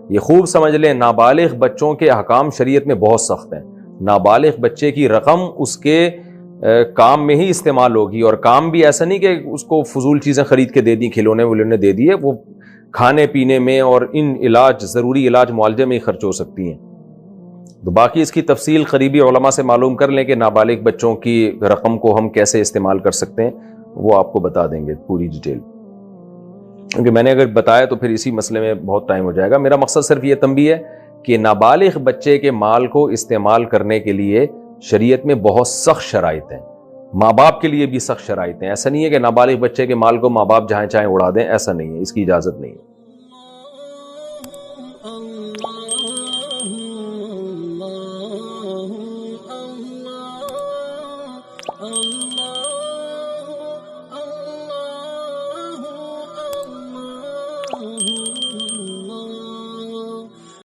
یہ خوب سمجھ لیں، نابالغ بچوں کے احکام شریعت میں بہت سخت ہیں. نابالغ بچے کی رقم اس کے کام میں ہی استعمال ہوگی، اور کام بھی ایسا نہیں کہ اس کو فضول چیزیں خرید کے دے دی، کھلونے ولونے دے دیے، وہ کھانے پینے میں اور ان علاج، ضروری علاج معالجے میں ہی خرچ ہو سکتی ہیں. تو باقی اس کی تفصیل قریبی علماء سے معلوم کر لیں کہ نابالغ بچوں کی رقم کو ہم کیسے استعمال کر سکتے ہیں، وہ آپ کو بتا دیں گے پوری ڈیٹیل. کیونکہ میں نے اگر بتایا تو پھر اسی مسئلے میں بہت ٹائم ہو جائے گا. میرا مقصد صرف یہ تنبیہ ہے کہ نابالغ بچے کے مال کو استعمال کرنے کے لیے شریعت میں بہت سخت شرائط ہیں، ماں باپ کے لیے بھی سخت شرائط ہیں. ایسا نہیں ہے کہ نابالغ بچے کے مال کو ماں باپ جہاں چاہیں اڑا دیں، ایسا نہیں ہے، اس کی اجازت نہیں ہے.